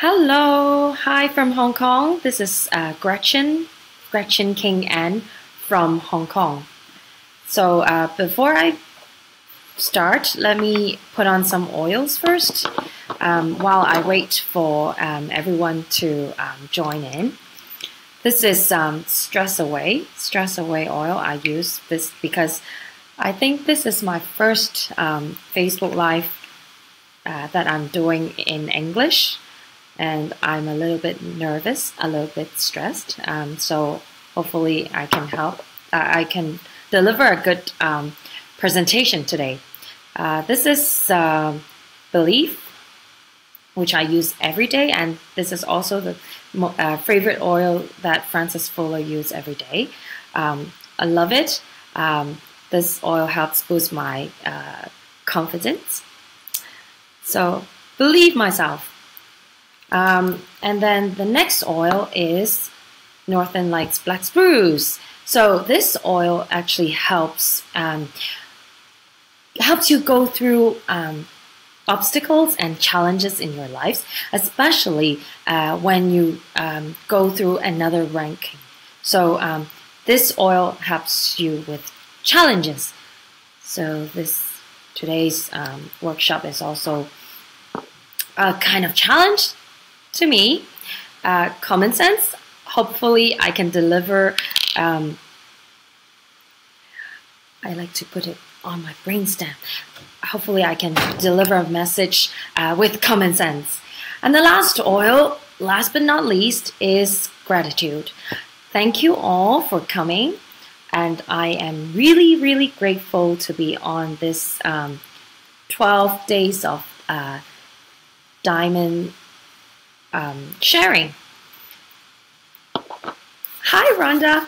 Hello, hi from Hong Kong. This is Gretchen King Ann from Hong Kong. So before I start, let me put on some oils first while I wait for everyone to join in. This is Stress Away oil. I use this because I think this is my first Facebook Live that I'm doing in English. And I'm a little bit nervous, a little bit stressed. So hopefully I can help. I can deliver a good presentation today. This is Believe, which I use every day, and this is also the favorite oil that Francis Fuller uses every day. I love it. This oil helps boost my confidence. So believe myself. And then the next oil is Northern Lights Black Spruce. So this oil actually helps you go through obstacles and challenges in your lives, especially when you go through another ranking. So this oil helps you with challenges. So today's workshop is also a kind of challenge to me. Common sense. Hopefully I can deliver, I like to put it on my brainstem. Hopefully I can deliver a message with common sense. And the last oil, last but not least, is gratitude. Thank you all for coming. And I am really, really grateful to be on this 12 days of diamond sharing. Hi, Rhonda.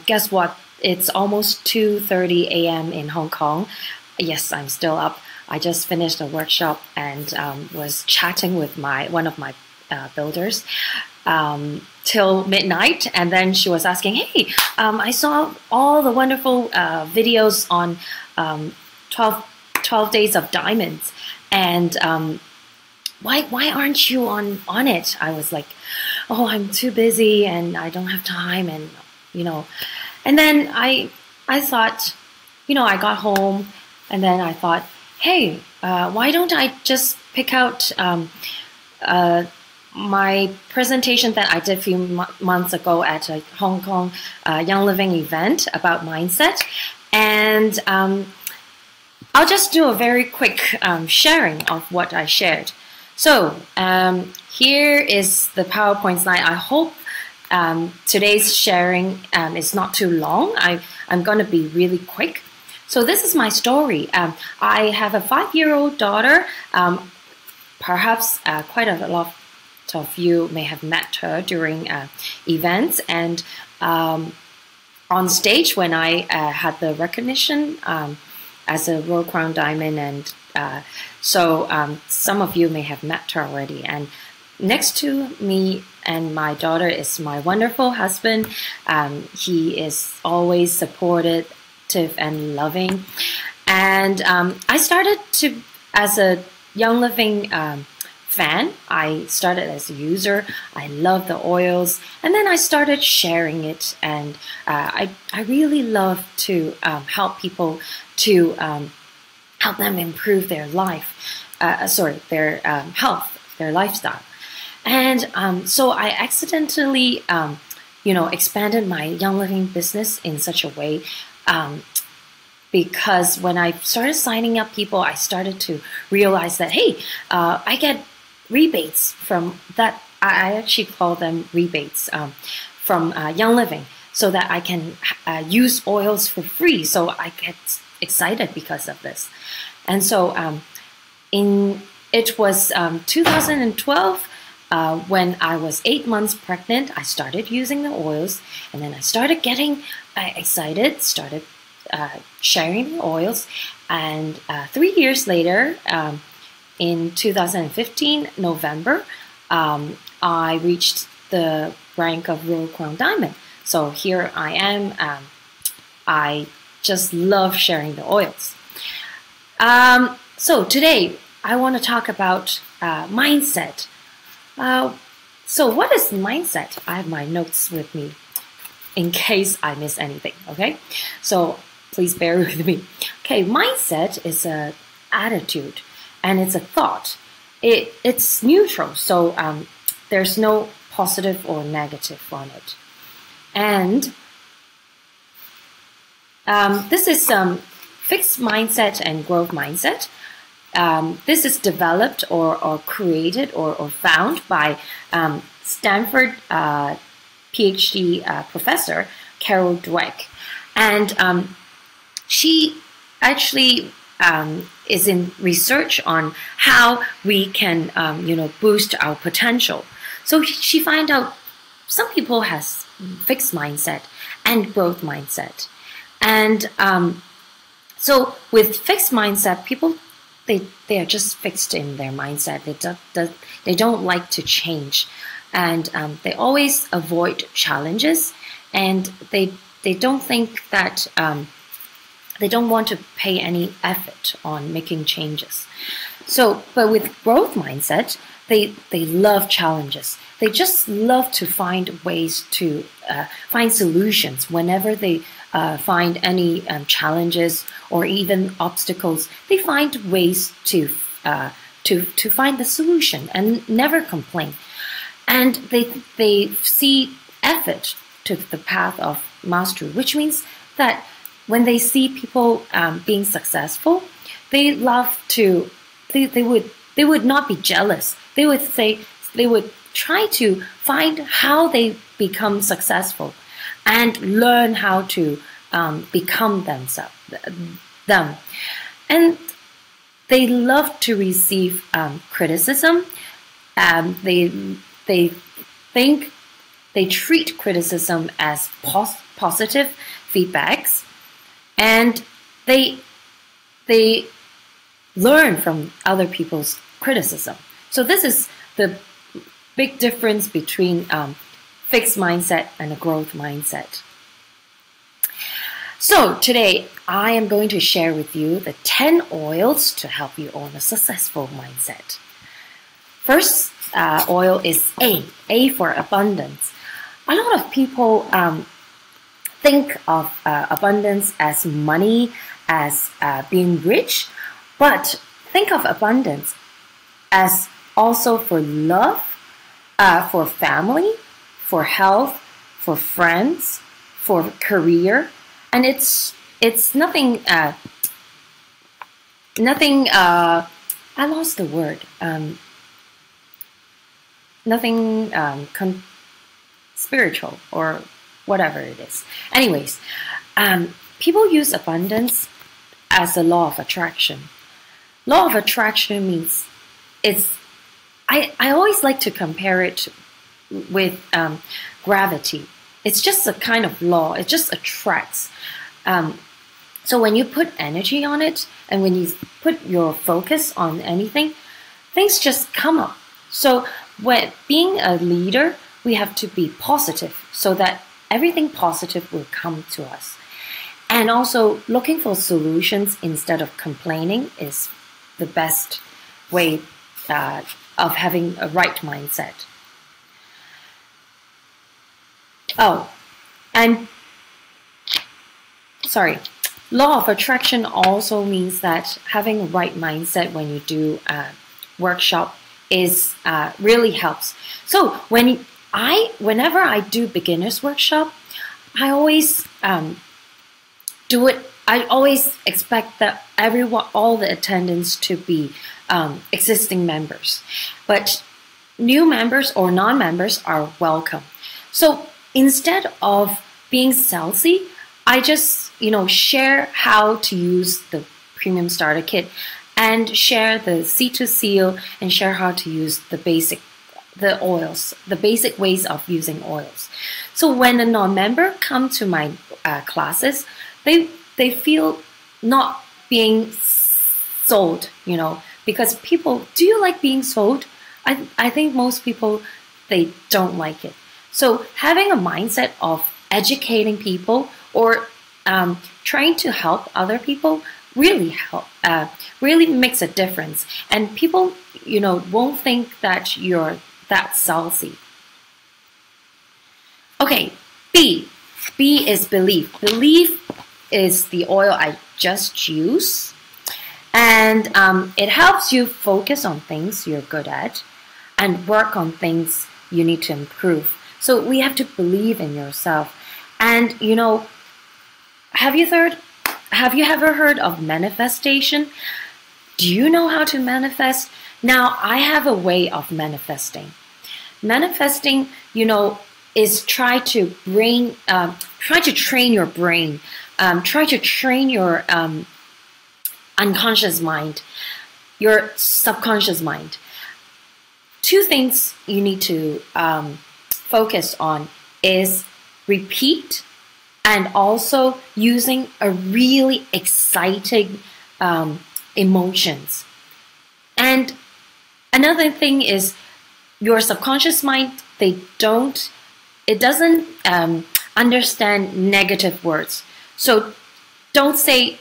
Guess what? It's almost 2:30 a.m. in Hong Kong. Yes, I'm still up. I just finished a workshop and was chatting with one of my builders till midnight. And then she was asking, hey, I saw all the wonderful videos on 12 days of diamonds. And why aren't you on it? I was like, oh, I'm too busy and I don't have time, and and then I thought, I got home and then I thought, hey, why don't I just pick out my presentation that I did a few months ago at a Hong Kong Young Living event about mindset, and I'll just do a very quick sharing of what I shared. So here is the PowerPoint slide. I hope today's sharing is not too long. I'm going to be really quick. So this is my story. I have a 5-year-old daughter. Perhaps quite a lot of you may have met her during events and on stage when I had the recognition as a Royal Crown Diamond, and so some of you may have met her already. And next to me and my daughter is my wonderful husband. He is always supportive and loving. And I started as a Young Living fan. I started as a user. I love the oils, and then I started sharing it. And I really love to help people to help them improve their their health, their lifestyle. And so I accidentally, expanded my Young Living business in such a way because when I started signing up people, I started to realize that, hey, I get rebates from that. I actually call them rebates from Young Living, so that I can use oils for free. So I get excited because of this. And so it was 2012 when I was 8 months pregnant. I started using the oils, and then I started getting excited, started sharing the oils. And 3 years later, in 2015, November, I reached the rank of Royal Crown Diamond. So here I am. I just love sharing the oils. So today, I want to talk about mindset. So what is mindset? I have my notes with me in case I miss anything, okay? So please bear with me. Okay, mindset is an attitude and it's a thought. It's neutral, so there's no positive or negative on it. And this is fixed mindset and growth mindset. This is developed or created or found by Stanford PhD professor Carol Dweck, and she actually is in research on how we can boost our potential. So she find out some people has fixed mindset and growth mindset, and so with fixed mindset, people they are just fixed in their mindset. They don't like to change, and they always avoid challenges, and they don't think that they don't want to pay any effort on making changes. So, but with growth mindset, they love challenges. They just love to find ways to find solutions whenever they find any challenges or even obstacles. They find ways to find the solution and never complain. And they see effort to the path of mastery, which means that when they see people being successful, they love to. They would not be jealous. They would try to find how they become successful and learn how to become them. And they love to receive criticism. They treat criticism as positive feedbacks, and they learn from other people's criticism. So this is the big difference between fixed mindset and a growth mindset. So today I am going to share with you the 10 oils to help you own a successful mindset. First oil is A for abundance. A lot of people think of abundance as money, as being rich, but think of abundance as also for love, for family, for health, for friends, for career, and it's nothing. I lost the word. Nothing spiritual or whatever it is. Anyways, people use abundance as a law of attraction. Law of attraction means I always like to compare it with gravity. It's just a kind of law. It just attracts. So when you put energy on it and when you put your focus on anything, things just come up. So when being a leader, we have to be positive so that everything positive will come to us. And also looking for solutions instead of complaining is the best way of having a right mindset. Oh, and sorry, law of attraction also means that having a right mindset when you do a workshop is really helps. So whenever I do beginners workshop, I always do it. I always expect that all the attendants to be existing members, but new members or non-members are welcome. So instead of being salesy, I just share how to use the Premium Starter Kit and share the Seed to Seal and share how to use the oils, the basic ways of using oils. So when a non-member come to my classes, they feel not being sold, because people, do you like being sold? I think most people, they don't like it. So having a mindset of educating people or trying to help other people really help, really makes a difference. And people, won't think that you're that salty. Okay, B. B is belief. Belief is the oil I just used. And it helps you focus on things you're good at and work on things you need to improve. So we have to believe in yourself. And have you ever heard of manifestation? Do you know how to manifest? Now, I have a way of manifesting. Manifesting, is try to train your brain, try to train your unconscious mind, your subconscious mind. Two things you need to focus on is repeat and also using a really exciting emotions. And another thing is your subconscious mind, it doesn't understand negative words. So don't say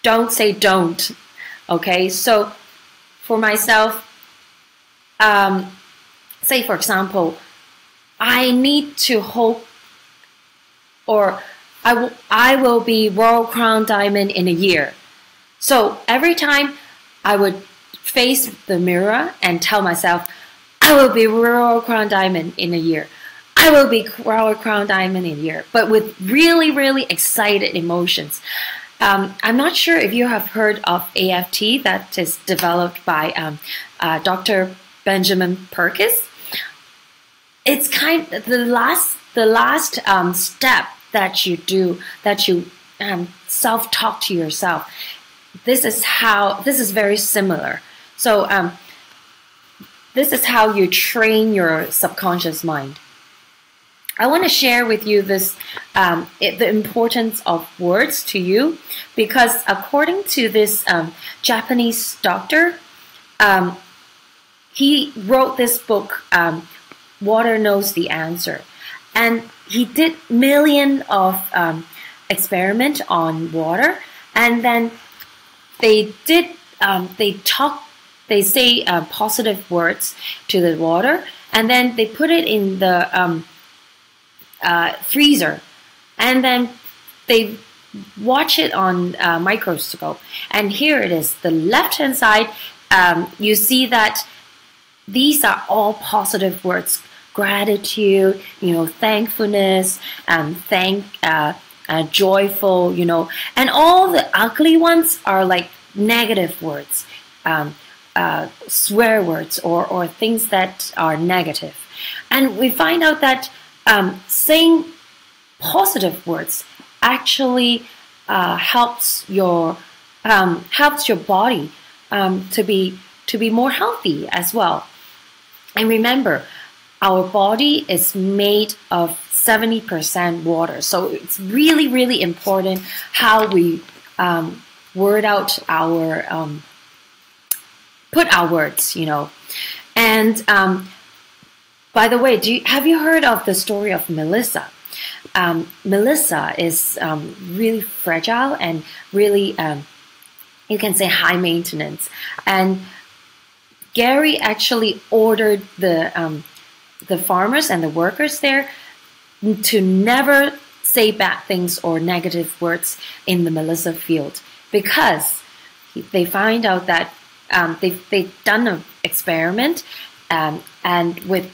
don't. Okay, so for myself, say for example, I need to hope, or I will be Royal Crown Diamond in a year. So every time I would face the mirror and tell myself, I will be Royal Crown Diamond in a year. I will be Royal Crown Diamond in a year, but with really, really excited emotions. I'm not sure if you have heard of AFT that is developed by Dr. Benjamin Perkins. It's kind of the last step that you do, that you self-talk to yourself. This is very similar. So this is how you train your subconscious mind. I want to share with you this the importance of words to you, because according to this Japanese doctor, he wrote this book, Water Knows the Answer, and he did millions of experiment on water, and then they say positive words to the water, and then they put it in the freezer, and then they watch it on a microscope, and here it is. The left hand side, you see that these are all positive words: gratitude, thankfulness, joyful, and all the ugly ones are like negative words, swear words, or things that are negative. And we find out that saying positive words actually helps your body to be more healthy as well. And remember, our body is made of 70% water, so it's really, really important how we word out put our words, And by the way, have you heard of the story of Melissa? Melissa is really fragile and really, you can say, high maintenance. And Gary actually ordered the farmers and the workers there to never say bad things or negative words in the Melissa field, because they find out that they've done an experiment, and with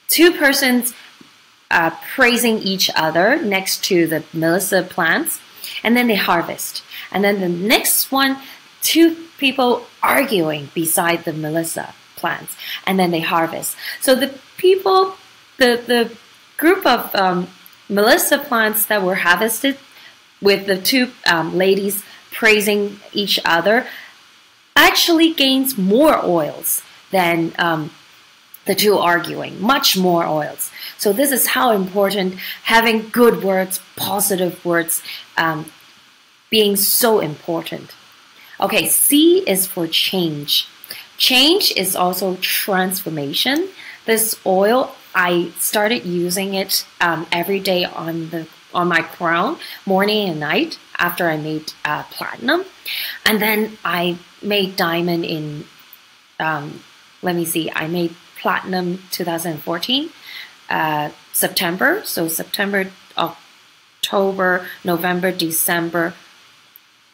two persons praising each other next to the Melissa plants, and then they harvest. And then the next one, two people arguing beside the Melissa plants, and then they harvest. So the people, the group of Melissa plants that were harvested with the two ladies praising each other actually gains more oils than the two arguing, much more oils. So this is how important having good words, positive words, being so important. Okay, C is for change. Change is also transformation. This oil, I started using it every day on on my crown morning and night after I made platinum. And then I made diamond in, let me see, I made platinum 2014, September. So September, October, November, December,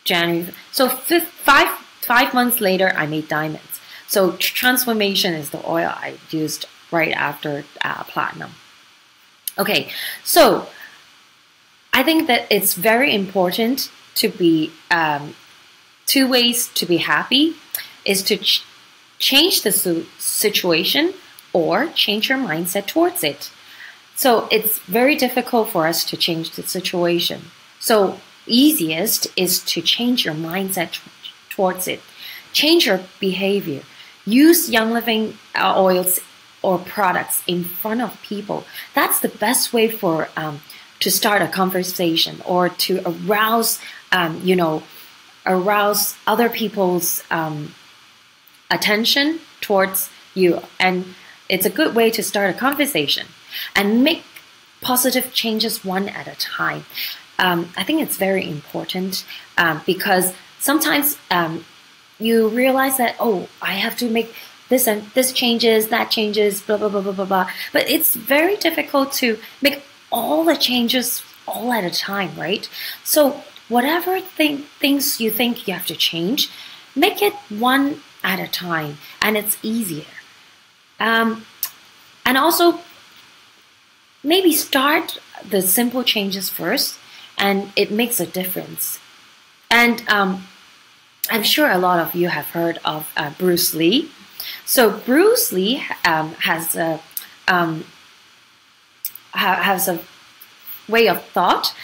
January. So 5 months later, I made diamonds. So transformation is the oil I used right after platinum. Okay, so I think that it's very important to be, 2 ways to be happy is to change the situation or change your mindset towards it. So it's very difficult for us to change the situation. So easiest is to change your mindset towards it. Change your behavior. Use Young Living oils or products in front of people. That's the best way for to start a conversation or to arouse, arouse other people's attention towards you. And it's a good way to start a conversation and make positive changes one at a time. I think it's very important because sometimes you realize that, oh, I have to make this and this changes, that changes, blah, blah, blah, blah, blah, blah. But it's very difficult to make all the changes all at a time, right? So whatever things you think you have to change, make it one at a time, and it's easier. And also, maybe start the simple changes first, and it makes a difference. And I'm sure a lot of you have heard of Bruce Lee. So Bruce Lee has a way of thought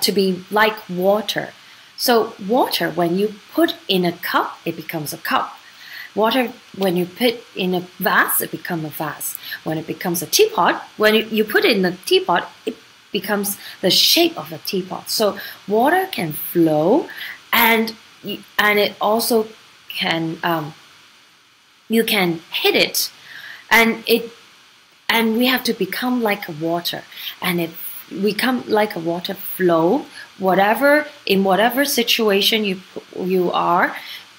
to be like water. So water, when you put in a cup, it becomes a cup. Water, when you put in a vase, it becomes a vase. When it becomes a teapot, when you put it in a teapot, it becomes the shape of a teapot. So water can flow, and it also can you can hit it, and we have to become like a water, and we come like a water flow. In whatever situation you are.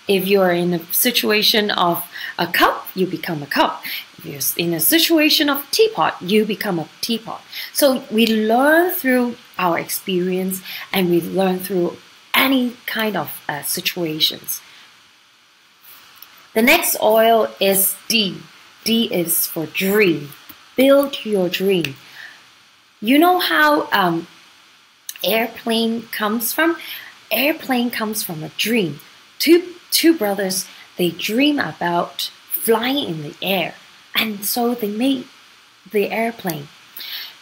If you're in a situation of a cup, you become a cup. If you're in a situation of teapot, you become a teapot. So we learn through our experience, and we learn through any kind of situations. The next oil is D. D is for dream. Build your dream. You know how airplane comes from? Airplane comes from a dream. Two brothers, they dream about flying in the air, and so they made the airplane.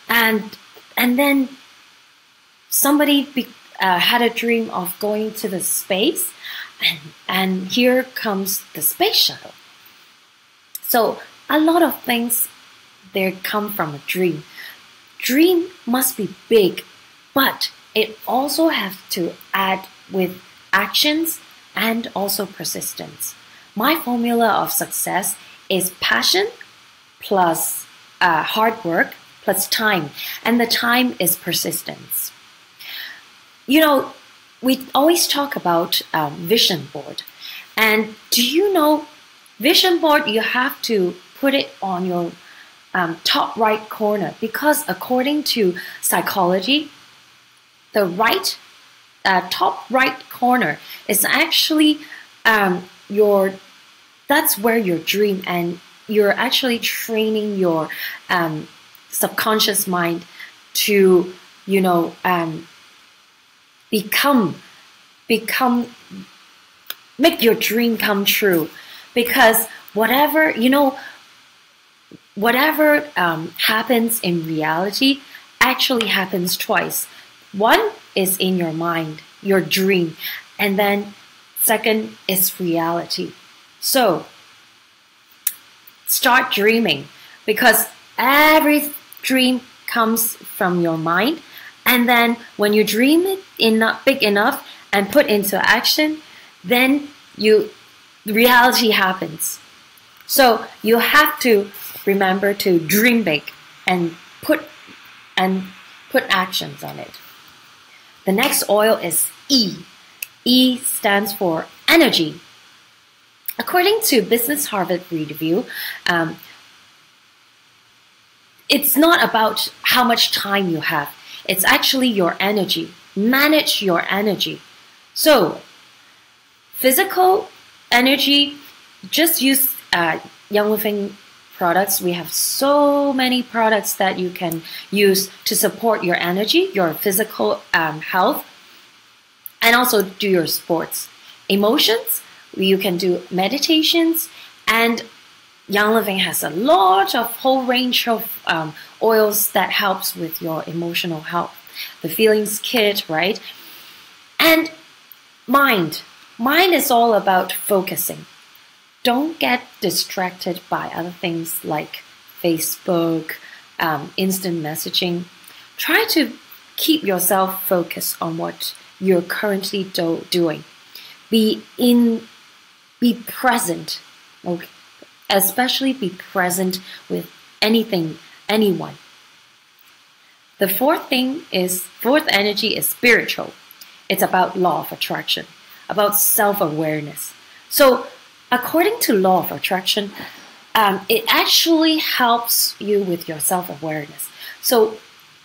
And then somebody had a dream of going to the space, and here comes the space shuttle. So a lot of things, they come from a dream. Dream must be big, but it also has to add with actions and also persistence. My formula of success is passion plus hard work plus time, and the time is persistence. You know, we always talk about vision board, and do you know, vision board, you have to put it on your top right corner, because according to psychology, the top right corner is actually that's where your dream, and you're actually training your subconscious mind to, you know, make your dream come true. Because whatever, you know, whatever happens in reality actually happens twice. One is in your mind, your dream, and then second is reality. So start dreaming, because every dream comes from your mind, and then when you dream it big enough and put into action, then reality happens. So you have to remember to dream big and put actions on it. The next oil is E. E stands for energy. According to Business Harvard Review, it's not about how much time you have. It's actually your energy. Manage your energy. So, physical energy, just use Young Living products. We have so many products that you can use to support your energy, your physical health, and also do your sports. Emotions, you can do meditations, and Young Living has a lot of whole range of oils that helps with your emotional health. The Feelings Kit, right? And mind. Mind is all about focusing. Don't get distracted by other things like Facebook, instant messaging. Try to keep yourself focused on what you're currently doing. Be present. Okay? Especially be present with anything, anyone. The fourth energy is spiritual. It's about law of attraction, about self-awareness. So, according to law of attraction, it actually helps you with your self-awareness. So,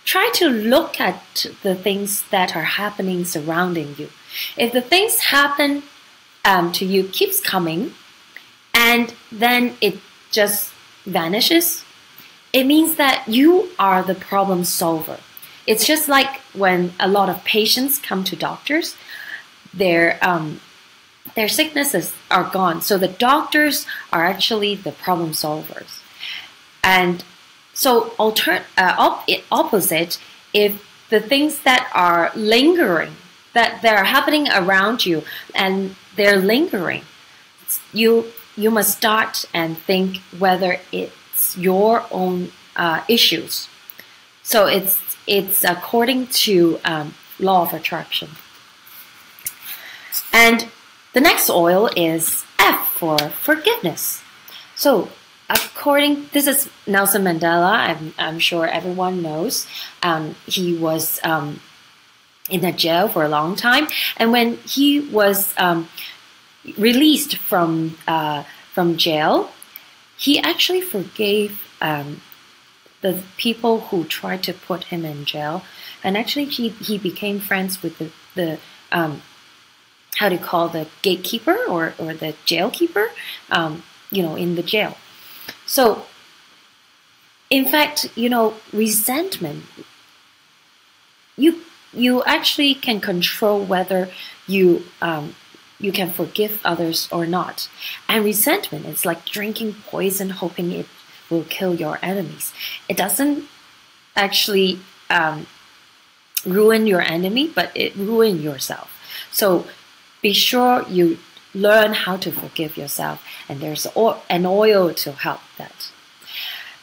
try to look at the things that are happening surrounding you. If the things happen to you keeps coming, and then it just vanishes, it means that you are the problem solver. It's just like when a lot of patients come to doctors, their sicknesses are gone. So the doctors are actually the problem solvers. And so opposite, if the things that are lingering, that are happening around you and they're lingering, you must start and think whether it's your own issues. So it's according to law of attraction. And the next oil is F for forgiveness. So this is Nelson Mandela. I'm sure everyone knows. He was in a jail for a long time, and when he was released from jail, he actually forgave the people who tried to put him in jail, and actually he became friends with the how do you call the gatekeeper or the jailkeeper, in the jail. So, in fact, resentment, you actually can control whether you can forgive others or not. And resentment is like drinking poison, hoping it will kill your enemies. It doesn't actually ruin your enemy, but it ruins yourself. So be sure you learn how to forgive yourself, and there's an oil to help that.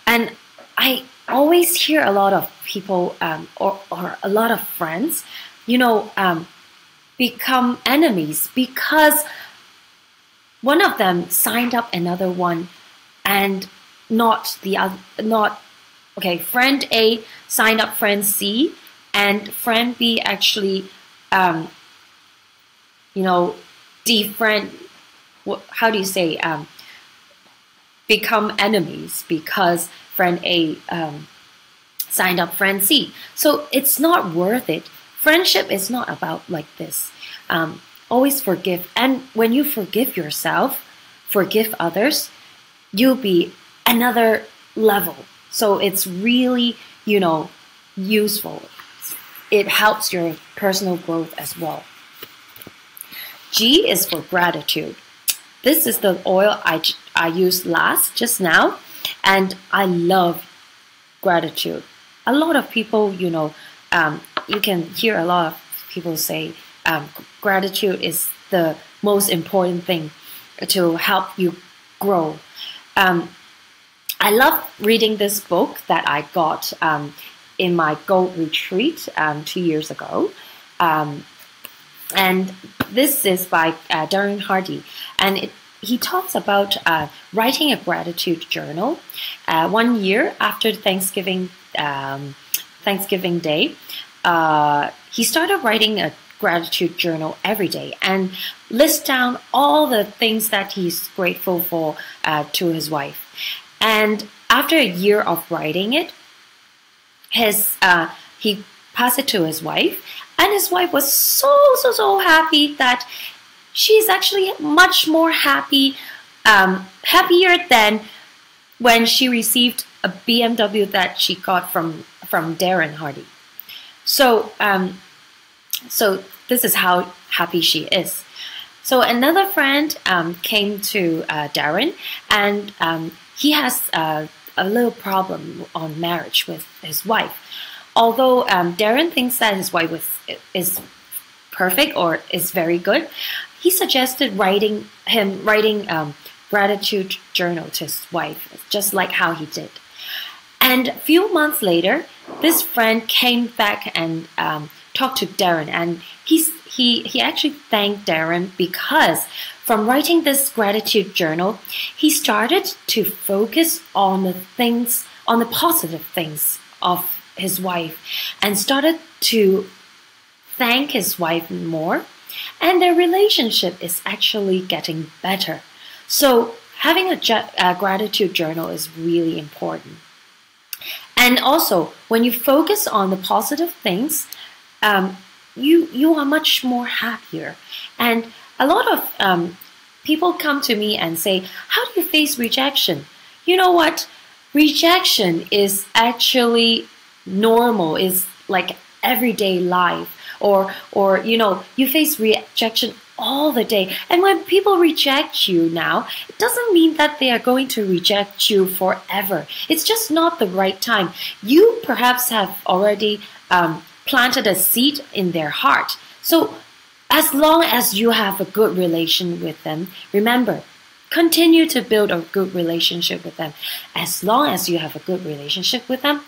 And I always hear a lot of people or a lot of friends, become enemies because one of them signed up another one, and not the other. Friend A signed up friend C, and friend B actually, defriend. How do you say? Become enemies because friend A signed up friend C. So it's not worth it. Friendship is not about like this. Always forgive. And when you forgive yourself, forgive others, you'll be another level. So it's really, useful. It helps your personal growth as well. G is for gratitude. This is the oil I used just now, and I love gratitude. A lot of people, you can hear a lot of people say gratitude is the most important thing to help you grow. I love reading this book that I got in my Gold Retreat 2 years ago. And this is by Darren Hardy. And he talks about writing a gratitude journal. 1 year after Thanksgiving Day, he started writing a gratitude journal every day and list down all the things that he's grateful for to his wife. And after a year of writing it, he passed it to his wife, and his wife was so happy that she's actually much more happier than when she received a BMW that she got from Darren Hardy. So this is how happy she is. So another friend came to Darren, and he has a little problem on marriage with his wife. Although Darren thinks that his wife is perfect or is very good, he suggested writing gratitude journal to his wife, just like how he did. And a few months later, this friend came back and talked to Darren, and he actually thanked Darren because from writing this gratitude journal, he started to focus on the positive things of his wife, and started to thank his wife more, and their relationship is actually getting better. So having a gratitude journal is really important. And also, when you focus on the positive things, you are much more happier. And a lot of people come to me and say, how do you face rejection? You know what? Rejection is actually normal, is like everyday life. Or you face rejection all the day. And when people reject you now, it doesn't mean that they are going to reject you forever. It's just not the right time. You perhaps have already planted a seed in their heart. So as long as you have a good relation with them, remember, continue to build a good relationship with them. As long as you have a good relationship with them,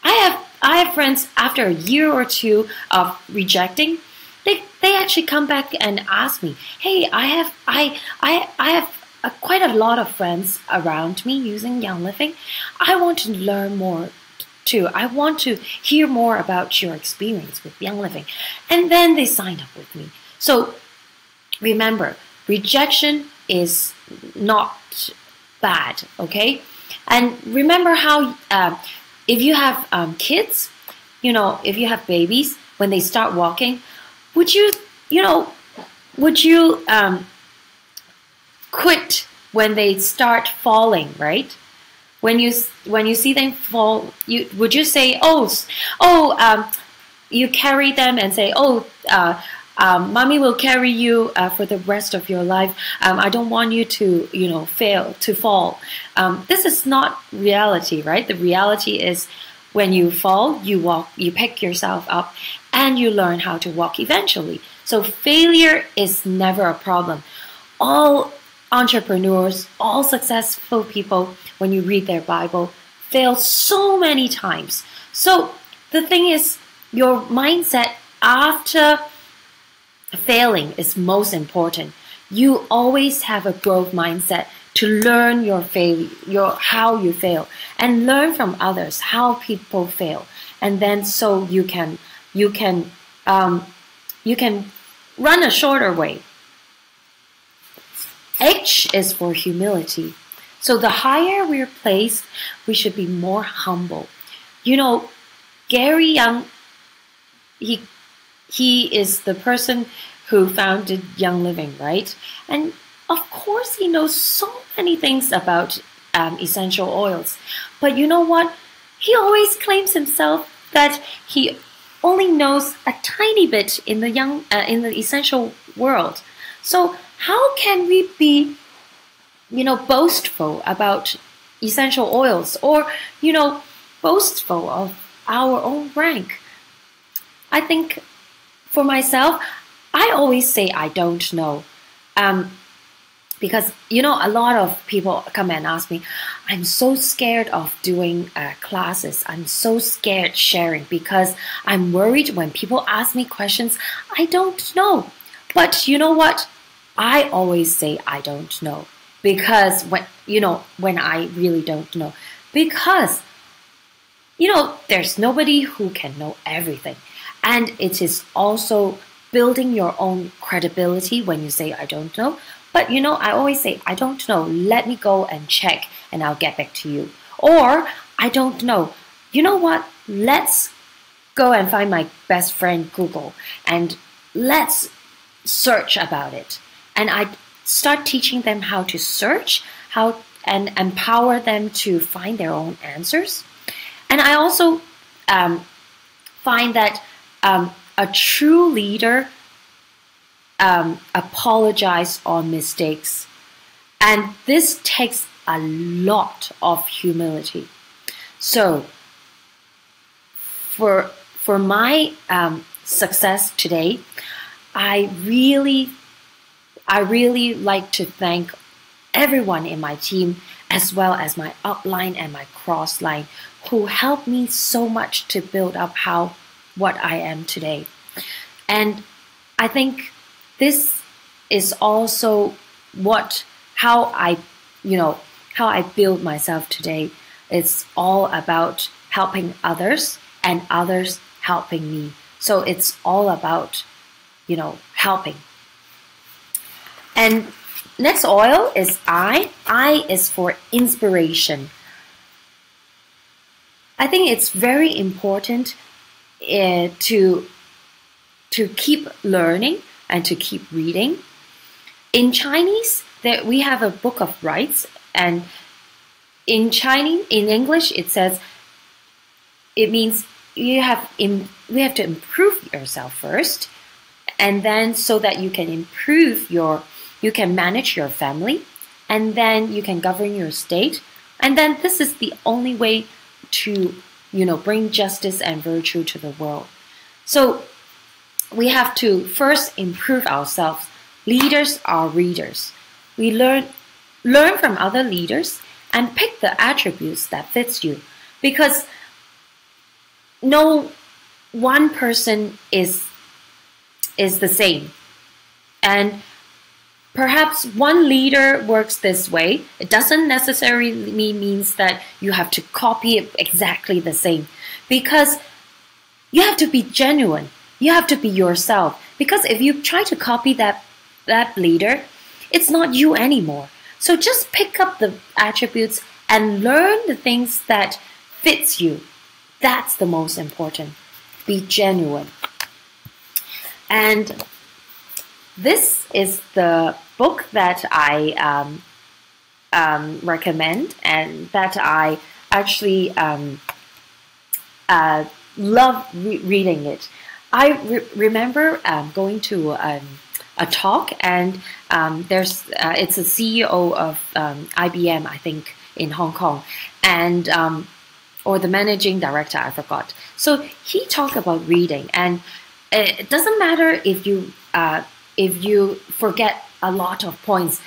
I have friends after a year or two of rejecting, they actually come back and ask me, hey, I have quite a lot of friends around me using Young Living. I want to learn more too. I want to hear more about your experience with Young Living. And then they sign up with me. So remember, rejection is not bad, okay? And remember how if you have kids, if you have babies, when they start walking, would you quit when they start falling, right? When you see them fall, would you say, you carry them and say, mommy will carry you for the rest of your life. I don't want you to fall. This is not reality, right? The reality is when you fall, you walk, you pick yourself up, and you learn how to walk eventually. So failure is never a problem. All entrepreneurs, all successful people, when you read their Bible, fail so many times. So the thing is, your mindset after failing is most important. You always have a growth mindset to learn how you fail, and learn from others how people fail, and then so you can run a shorter way. H is for humility. So the higher we're placed, we should be more humble. Gary Young, he is the person who founded Young Living, right? And of course, he knows so many things about essential oils. But you know what? He always claims himself that he only knows a tiny bit in the essential world. So how can we be, boastful about essential oils, or, boastful of our own rank? I think for myself, I always say I don't know. Because, a lot of people come and ask me, I'm so scared of doing classes. I'm so scared sharing because I'm worried when people ask me questions, I don't know. But you know what? I always say I don't know. Because when I really don't know. Because, there's nobody who can know everything. And it is also building your own credibility when you say, I don't know. But I always say, I don't know. Let me go and check and I'll get back to you. Or, I don't know. You know what? Let's go and find my best friend Google and let's search about it. And I start teaching them how to search, and empower them to find their own answers. And I also find that a true leader apologize on mistakes. And this takes a lot of humility. So for my success today, I really like to thank everyone in my team, as well as my upline and my crossline, who helped me so much to build up what I am today. And I think this is also how I build myself today. It's all about helping others and others helping me. So it's all about, helping. And next oil is I. I is for inspiration. I think it's very important to keep learning and to keep reading. In Chinese, we have a book of rights, and in English, it means we have to improve yourself first, and then so that you can you can manage your family, and then you can govern your state, and then this is the only way to bring justice and virtue to the world. So we have to first improve ourselves. Leaders are readers. We learn from other leaders and pick the attributes that fits you, because no one person is the same. And perhaps one leader works this way. It doesn't necessarily means that you have to copy it exactly the same, because you have to be genuine. You have to be yourself, because if you try to copy that leader, it's not you anymore. So just pick up the attributes and learn the things that fits you. That's the most important. Be genuine. And this is the book that I recommend, and that I actually love reading it. I remember going to a talk, and it's a CEO of IBM, I think, in Hong Kong, and or the managing director, I forgot. So he talked about reading, and it doesn't matter if you forget a lot of points.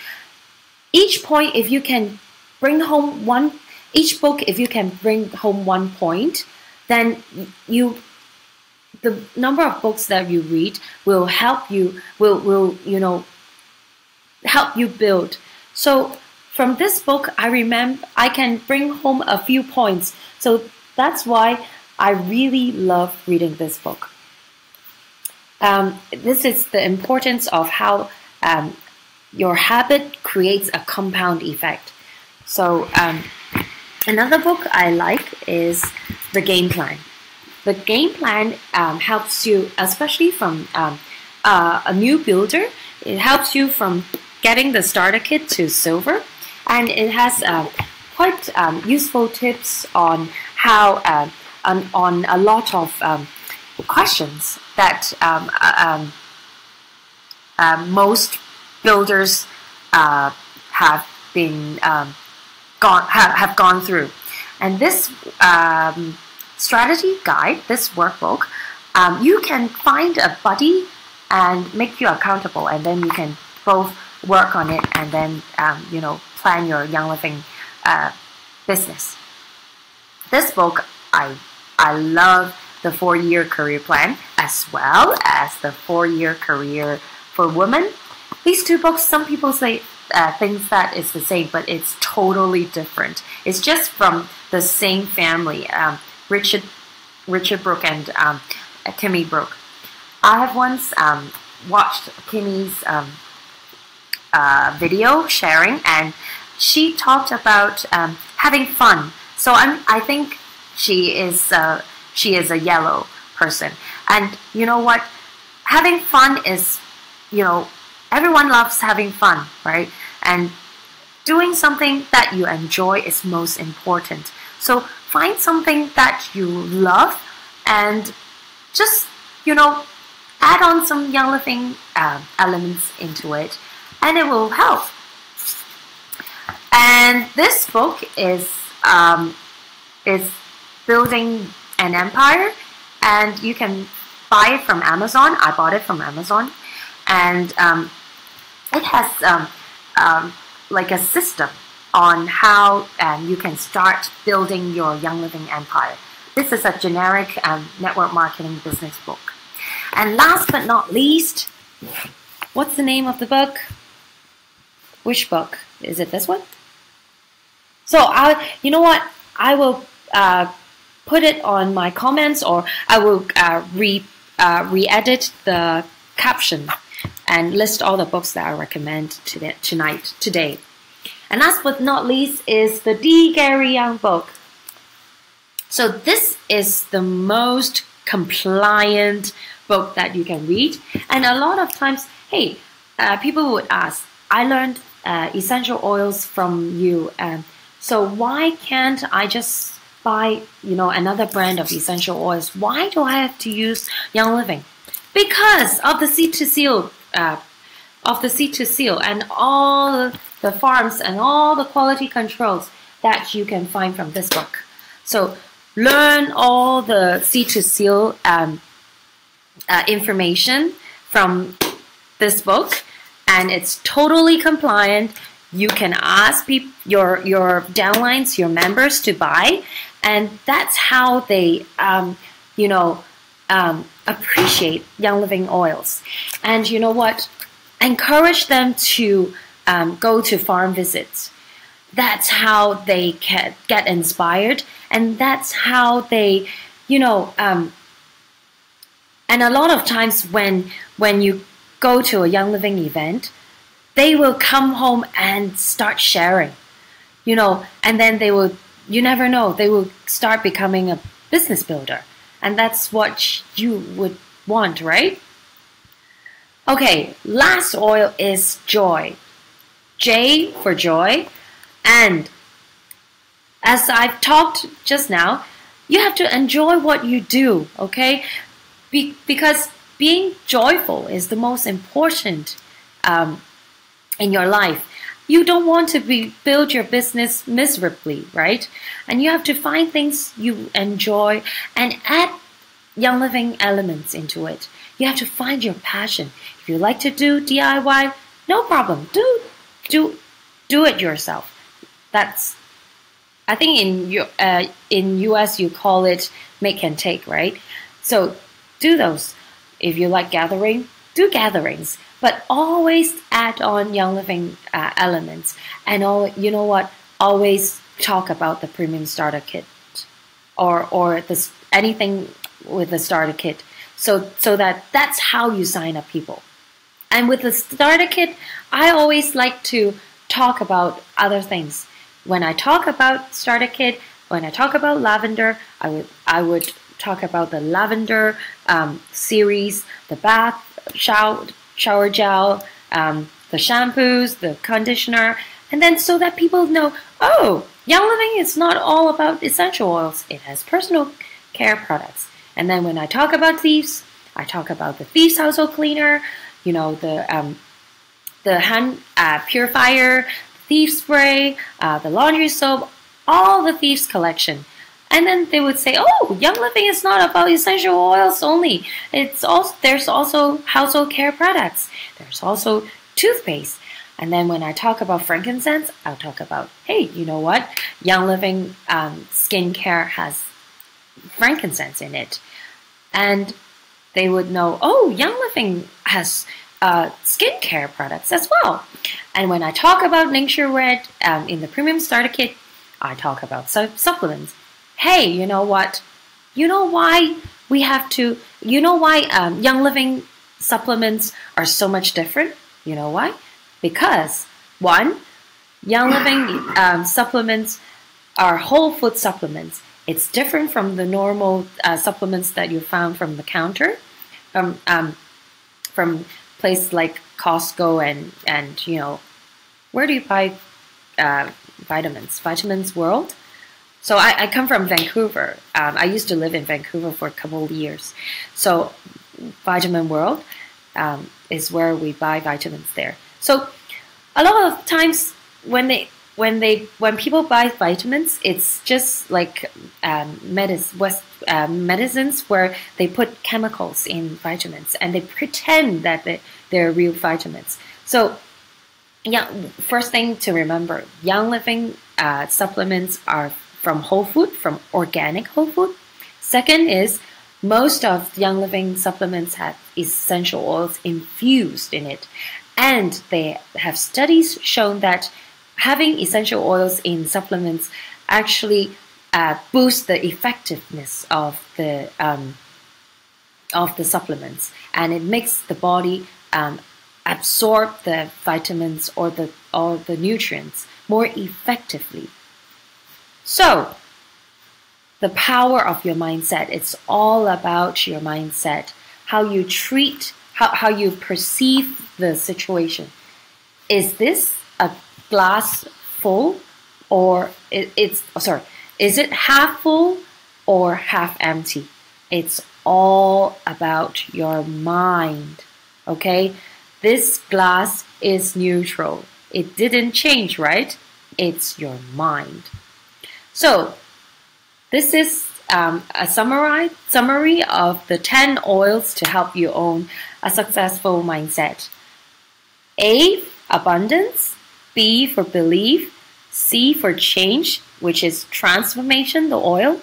Each point, if you can bring home each book, if you can bring home one point, then the number of books that you read will help you, help you build. So from this book, I can bring home a few points. So that's why I really love reading this book. This is the importance of how your habit creates a compound effect. So another book I like is The Game Plan. The Game Plan helps you, especially from a new builder. It helps you from getting the starter kit to silver, and it has quite useful tips on how on a lot of questions that most builders have gone through. And this strategy guide, this workbook, you can find a buddy and make you accountable, and then you can both work on it and then plan your Young Living business. This book, I love the 4-year career plan, as well as the 4-year career for women. These two books, some people say things that it's the same, but it's totally different. It's just from the same family. Richard Brooke and Kimmy Brooke. I have once watched Kimmy's video sharing, and she talked about having fun. So I think she is a yellow person, and you know what? Having fun is, everyone loves having fun, right? And doing something that you enjoy is most important. So find something that you love and just, add on some Young Living elements into it, and it will help. And this book is Building an Empire, and you can buy it from Amazon. I bought it from Amazon, and it has like a system on how you can start building your Young Living empire. This is a generic network marketing business book. And last but not least, what's the name of the book? Which book? Is it this one? So you know what? I will put it on my comments, or I will re-edit the caption and list all the books that I recommend today. And last but not least is the D. Gary Young book. So this is the most compliant book that you can read. And a lot of times, hey, people would ask, I learned essential oils from you. So why can't I just buy, another brand of essential oils? Why do I have to use Young Living? Because of the seed to seal, and all the farms and all the quality controls that you can find from this book. So learn all the seed to seal information from this book, and it's totally compliant. You can ask your downlines, your members, to buy, and that's how they appreciate Young Living oils. And you know what? Encourage them to go to farm visits. That's how they can get inspired, and that's how they, and a lot of times when you go to a Young Living event, they will come home and start sharing, and then they will, you never know, they will start becoming a business builder. And that's what you would want, right? Okay, last oil is joy. J for joy. And as I've talked just now, you have to enjoy what you do, okay? Because being joyful is the most important in your life. You don't want to build your business miserably, right? And you have to find things you enjoy and add Young Living elements into it. You have to find your passion. If you like to do DIY, no problem. Do it yourself. That's, I think in US you call it make and take, right? So do those. If you like gathering, do gatherings, but always add on Young Living elements. And you know what? Always talk about the premium starter kit, or this anything with the starter kit, so that's how you sign up people. And with the starter kit, I always like to talk about other things. When I talk about starter kit, when I talk about lavender, I would talk about the lavender series, the bath shower gel, the shampoos, the conditioner, and then so that people know, oh, Young Living is not all about essential oils. It has personal care products. And then when I talk about thieves, I talk about the Thieves household cleaner, the hand purifier, Thieves spray, the laundry soap, all the Thieves collection. And then they would say, oh, Young Living is not about essential oils only. There's also household care products. There's also toothpaste. And then when I talk about frankincense, I'll talk about, hey, you know what? Young Living skincare has frankincense in it. And they would know, oh, Young Living has skincare products as well. And when I talk about Ningxia Red in the Premium Starter Kit, I talk about supplements. Hey, you know what? You know why we have to you know why Young Living supplements are so much different? You know why? Because one, Young Living supplements are whole food supplements. It's different from the normal supplements that you found from the counter, from places like Costco and you know, where do you buy vitamins? Vitamins World. So I come from Vancouver. I used to live in Vancouver for a couple of years. So Vitamin World is where we buy vitamins there. So a lot of times when people buy vitamins, it's just like medicines where they put chemicals in vitamins and they pretend that they're real vitamins. So yeah, first thing to remember, Young Living supplements are from whole food, from organic whole food. Second is most of Young Living supplements have essential oils infused in it. And they have studies shown that having essential oils in supplements actually boosts the effectiveness of the supplements, and it makes the body absorb the vitamins or the nutrients more effectively. So, the power of your mindset, it's all about your mindset, how you treat, how you perceive the situation. Is this a glass full or is it half full or half empty? It's all about your mind, okay? This glass is neutral. It didn't change, right? It's your mind. So, this is a summary of the 10 oils to help you own a successful mindset. A, abundance. B, for belief. C, for change, which is transformation, the oil.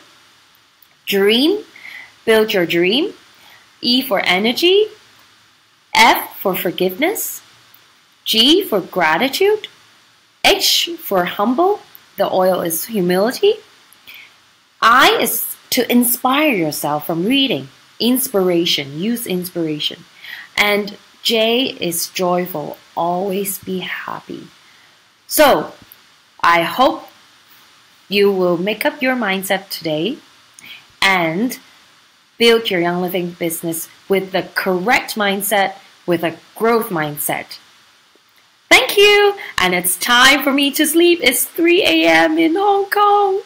Dream, build your dream. E, for energy. F, for forgiveness. G, for gratitude. H, for humble. The oil is humility. I is to inspire yourself from reading. Inspiration, use inspiration. And J is joyful, always be happy. So, I hope you will make up your mindset today and build your Young Living business with the correct mindset, with a growth mindset. Thank you, and it's time for me to sleep. It's 3 a.m. in Hong Kong.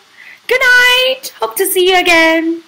Good night. Hope to see you again.